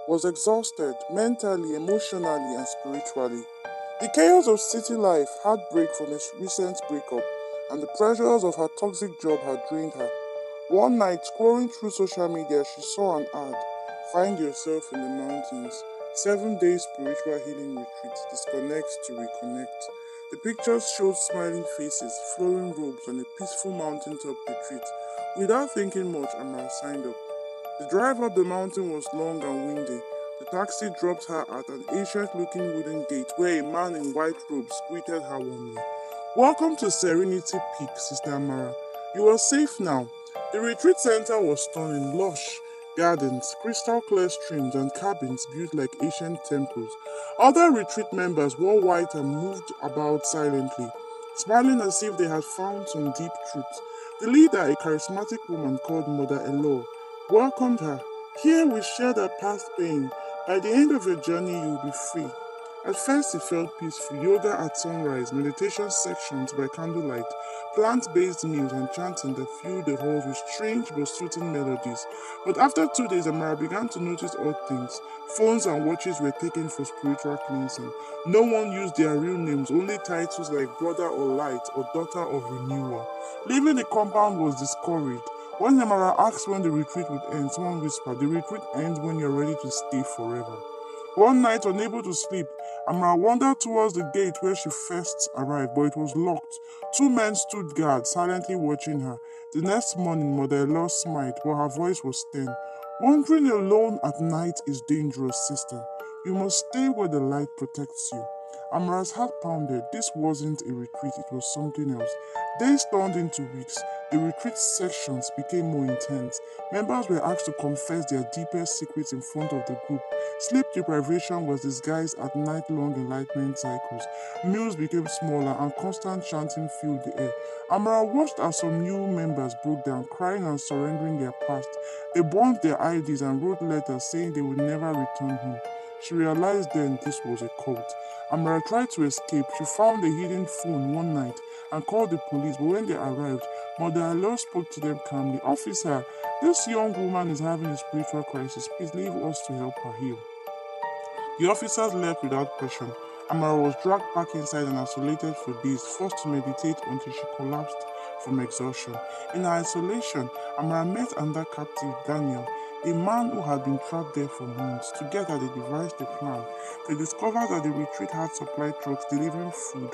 was exhausted mentally, emotionally, and spiritually. The chaos of city life, heartbreak from a recent breakup, and the pressures of her toxic job had drained her. One night, scrolling through social media, she saw an ad. Find yourself in the mountains. 7 days spiritual healing retreat. Disconnect to reconnect. The pictures showed smiling faces, flowing robes, and a peaceful mountaintop retreat. Without thinking much, Amara signed up. The drive up the mountain was long and windy. The taxi dropped her at an ancient looking wooden gate where a man in white robes greeted her warmly. Welcome to Serenity Peak, Sister Amara. You are safe now. The retreat center was stunning, lush gardens, crystal clear streams, and cabins built like ancient temples. Other retreat members wore white and moved about silently, smiling as if they had found some deep truth. The leader, a charismatic woman called Mother Elo, welcomed her. Here we shared our past pain. By the end of your journey, you will be free. At first, it felt peaceful. Yoga at sunrise, meditation sections by candlelight, plant based meals, and chanting that filled the halls with strange but soothing melodies. But after 2 days, Amara began to notice odd things. Phones and watches were taken for spiritual cleansing. No one used their real names, only titles like brother or light or daughter of renewal. Leaving the compound was discouraged. When Amara asked when the retreat would end, someone whispered, "The retreat ends when you're ready to stay forever." One night, unable to sleep, Amara wandered towards the gate where she first arrived, but it was locked. Two men stood guard, silently watching her. The next morning, Mother Elo smiled, but her voice was stern. Wandering alone at night is dangerous, sister. You must stay where the light protects you. Amara's heart pounded. This wasn't a retreat, it was something else. Days turned into weeks. The retreat sections became more intense. Members were asked to confess their deepest secrets in front of the group. Sleep deprivation was disguised at night-long enlightenment cycles. Meals became smaller and constant chanting filled the air. Amara watched as some new members broke down, crying and surrendering their past. They burned their IDs and wrote letters saying they would never return home. She realized then this was a cult. Amara tried to escape. She found a hidden phone one night and called the police, but when they arrived, Mother Alo spoke to them calmly. "Officer, this young woman is having a spiritual crisis. Please leave us to help her heal." The officers left without question. Amara was dragged back inside and isolated for days, forced to meditate until she collapsed from exhaustion. In her isolation, Amara met another captive, Daniel, a man who had been trapped there for months. Together, they devised a plan. They discovered that the retreat had supply trucks delivering food